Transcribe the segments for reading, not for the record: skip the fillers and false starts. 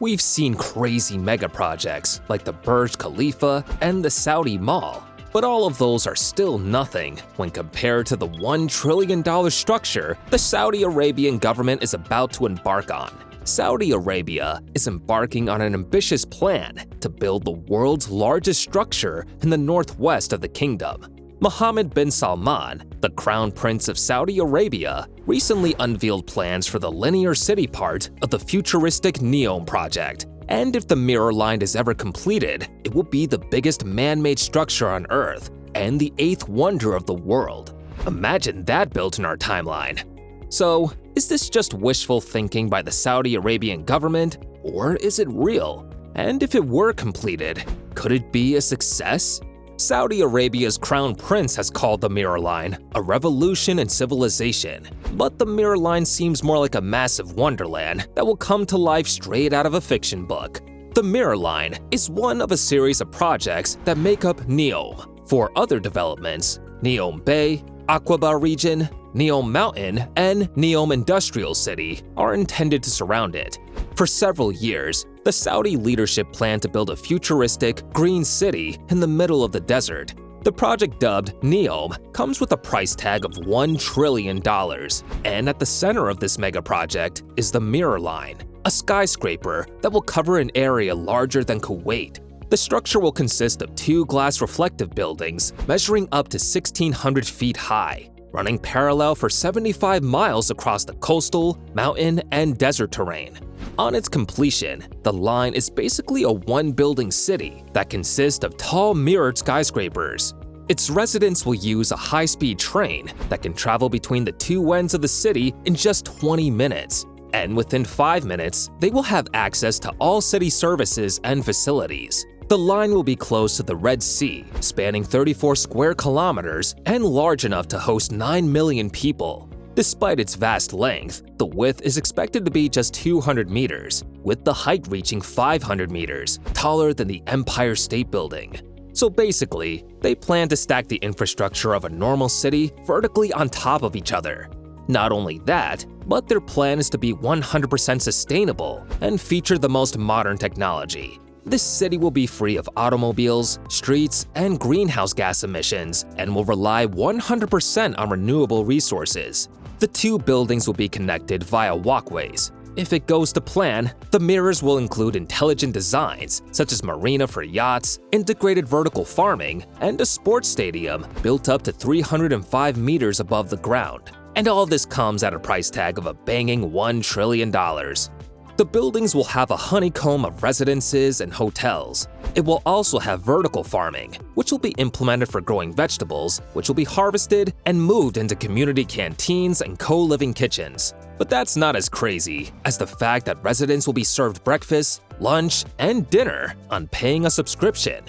We've seen crazy megaprojects like the Burj Khalifa and the Saudi Mall, but all of those are still nothing when compared to the $1 trillion structure the Saudi Arabian government is about to embark on. Saudi Arabia is embarking on an ambitious plan to build the world's largest structure in the northwest of the kingdom. Mohammed bin Salman, the Crown Prince of Saudi Arabia, recently unveiled plans for the linear city part of the futuristic NEOM project. And if the Mirror Line is ever completed, it will be the biggest man-made structure on Earth and the 8th wonder of the world. Imagine that built in our timeline. So, is this just wishful thinking by the Saudi Arabian government, or is it real? And if it were completed, could it be a success? Saudi Arabia's crown prince has called the Mirror Line a revolution in civilization, but the Mirror Line seems more like a massive wonderland that will come to life straight out of a fiction book. The Mirror Line is one of a series of projects that make up NEOM. For other developments, NEOM Bay, Aqaba region, NEOM Mountain, and NEOM Industrial City are intended to surround it. For several years, the Saudi leadership planned to build a futuristic, green city in the middle of the desert. The project, dubbed NEOM, comes with a price tag of $1 trillion, and at the center of this mega project is the Mirror Line, a skyscraper that will cover an area larger than Kuwait. The structure will consist of 2 glass reflective buildings measuring up to 1,600 feet high, running parallel for 75 miles across the coastal, mountain, and desert terrain. On its completion, the line is basically a one-building city that consists of tall mirrored skyscrapers. Its residents will use a high-speed train that can travel between the 2 ends of the city in just 20 minutes. And within 5 minutes, they will have access to all city services and facilities. The line will be close to the Red Sea, spanning 34 square kilometers and large enough to host 9 million people. Despite its vast length, the width is expected to be just 200 meters, with the height reaching 500 meters, taller than the Empire State Building. So basically, they plan to stack the infrastructure of a normal city vertically on top of each other. Not only that, but their plan is to be 100% sustainable and feature the most modern technology. This city will be free of automobiles, streets, and greenhouse gas emissions, and will rely 100% on renewable resources. The 2 buildings will be connected via walkways. If it goes to plan, the mirrors will include intelligent designs such as marina for yachts, integrated vertical farming, and a sports stadium built up to 305 meters above the ground. And all this comes at a price tag of a banging $1 trillion. The buildings will have a honeycomb of residences and hotels. It will also have vertical farming, which will be implemented for growing vegetables, which will be harvested and moved into community canteens and co-living kitchens. But that's not as crazy as the fact that residents will be served breakfast, lunch, and dinner on paying a subscription.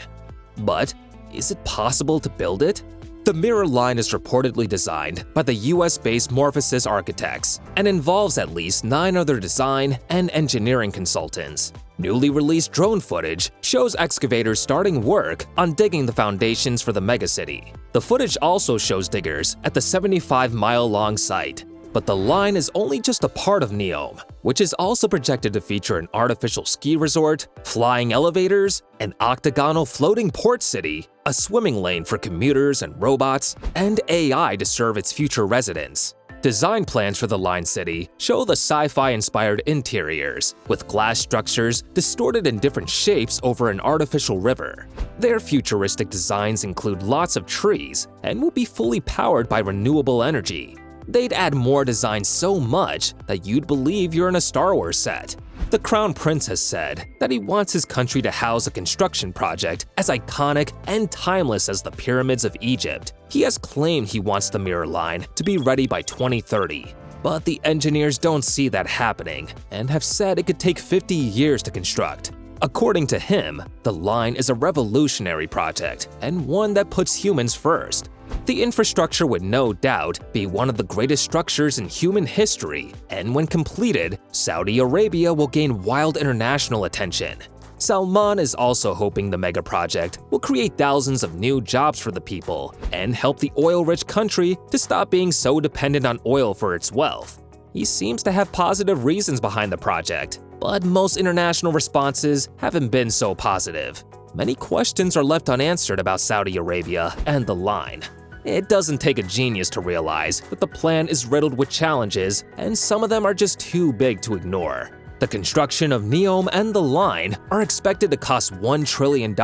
But is it possible to build it? The Mirror Line is reportedly designed by the US-based Morphosis Architects and involves at least 9 other design and engineering consultants. Newly released drone footage shows excavators starting work on digging the foundations for the megacity. The footage also shows diggers at the 75-mile-long site. But the line is only just a part of NEOM, which is also projected to feature an artificial ski resort, flying elevators, an octagonal floating port city, a swimming lane for commuters and robots, and AI to serve its future residents. Design plans for the line city show the sci-fi-inspired interiors, with glass structures distorted in different shapes over an artificial river. Their futuristic designs include lots of trees and will be fully powered by renewable energy. They'd add more designs so much that you'd believe you're in a Star Wars set. The Crown Prince has said that he wants his country to house a construction project as iconic and timeless as the pyramids of Egypt. He has claimed he wants the Mirror Line to be ready by 2030. But the engineers don't see that happening and have said it could take 50 years to construct. According to him, the line is a revolutionary project and one that puts humans first. The infrastructure would no doubt be one of the greatest structures in human history, and when completed, Saudi Arabia will gain wild international attention. Salman is also hoping the mega project will create thousands of new jobs for the people and help the oil-rich country to stop being so dependent on oil for its wealth. He seems to have positive reasons behind the project, But most international responses haven't been so positive. Many questions are left unanswered about Saudi Arabia and the line. It doesn't take a genius to realize that the plan is riddled with challenges, and some of them are just too big to ignore. The construction of NEOM and the line are expected to cost $1 trillion,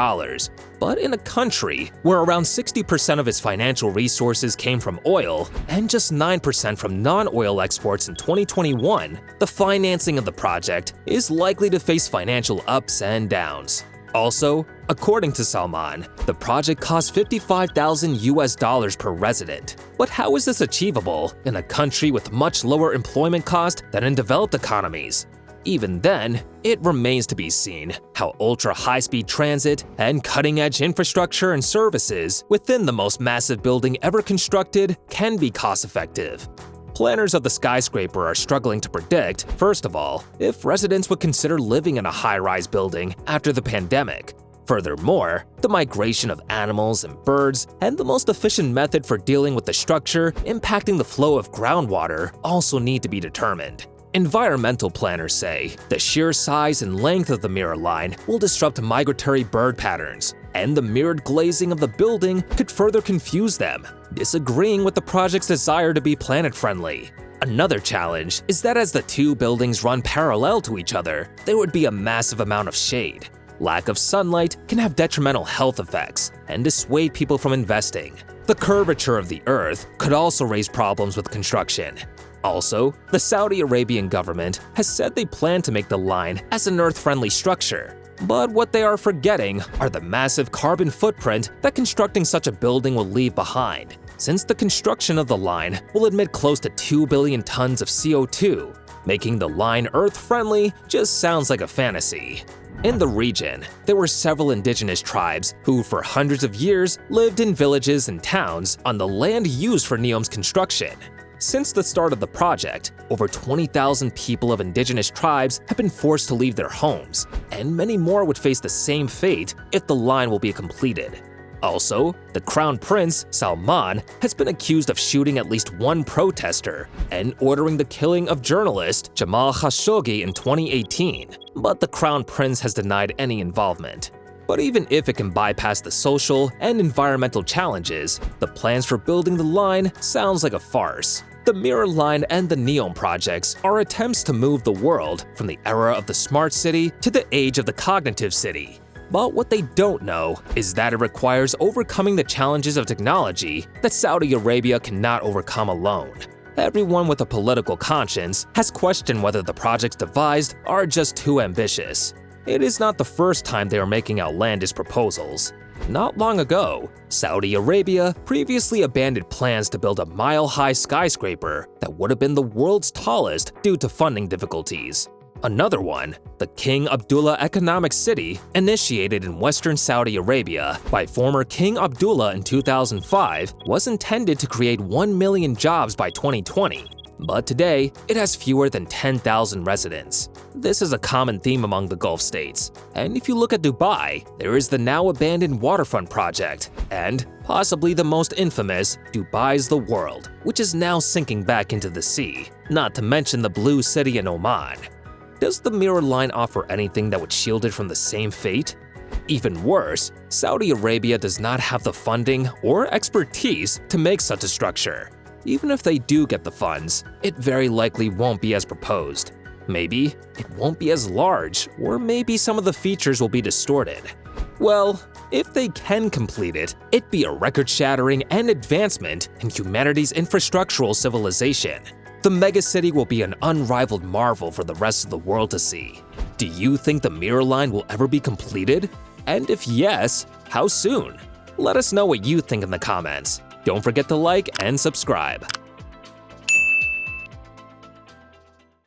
but in a country where around 60% of its financial resources came from oil and just 9% from non-oil exports in 2021, the financing of the project is likely to face financial ups and downs. Also, according to Salman, the project costs $55,000 per resident. But how is this achievable in a country with much lower employment cost than in developed economies? Even then, it remains to be seen how ultra-high-speed transit and cutting-edge infrastructure and services within the most massive building ever constructed can be cost-effective. Planners of the skyscraper are struggling to predict, first of all, if residents would consider living in a high-rise building after the pandemic. Furthermore, the migration of animals and birds and the most efficient method for dealing with the structure impacting the flow of groundwater also need to be determined. Environmental planners say the sheer size and length of the mirror line will disrupt migratory bird patterns, and the mirrored glazing of the building could further confuse them, disagreeing with the project's desire to be planet-friendly. Another challenge is that as the two buildings run parallel to each other, there would be a massive amount of shade. Lack of sunlight can have detrimental health effects and dissuade people from investing. The curvature of the Earth could also raise problems with construction. Also, the Saudi Arabian government has said they plan to make the line as an Earth-friendly structure. But what they are forgetting are the massive carbon footprint that constructing such a building will leave behind, since the construction of the line will emit close to 2 billion tons of CO2. Making the line Earth-friendly just sounds like a fantasy. In the region, there were several indigenous tribes who for hundreds of years lived in villages and towns on the land used for NEOM's construction. Since the start of the project, over 20,000 people of indigenous tribes have been forced to leave their homes, and many more would face the same fate if the line will be completed. Also, the Crown Prince, Salman, has been accused of shooting at least one protester and ordering the killing of journalist Jamal Khashoggi in 2018, but the Crown Prince has denied any involvement. But even if it can bypass the social and environmental challenges, the plans for building the line sounds like a farce. The Mirror Line and the NEOM projects are attempts to move the world from the era of the smart city to the age of the cognitive city. But what they don't know is that it requires overcoming the challenges of technology that Saudi Arabia cannot overcome alone. Everyone with a political conscience has questioned whether the projects devised are just too ambitious. It is not the first time they are making outlandish proposals. Not long ago, Saudi Arabia previously abandoned plans to build a mile-high skyscraper that would have been the world's tallest due to funding difficulties. Another one, the King Abdullah Economic City, initiated in western Saudi Arabia by former King Abdullah in 2005, was intended to create 1 million jobs by 2020. But today, it has fewer than 10,000 residents. This is a common theme among the Gulf states. And if you look at Dubai, there is the now abandoned waterfront project, and possibly the most infamous, Dubai's The World, which is now sinking back into the sea, not to mention the Blue City in Oman. Does the Mirror Line offer anything that would shield it from the same fate? Even worse, Saudi Arabia does not have the funding or expertise to make such a structure. Even if they do get the funds, it very likely won't be as proposed. Maybe it won't be as large, or maybe some of the features will be distorted. Well, if they can complete it, it'd be a record-shattering and advancement in humanity's infrastructural civilization. The megacity will be an unrivaled marvel for the rest of the world to see. Do you think the Mirror Line will ever be completed? And if yes, how soon? Let us know what you think in the comments. Don't forget to like and subscribe.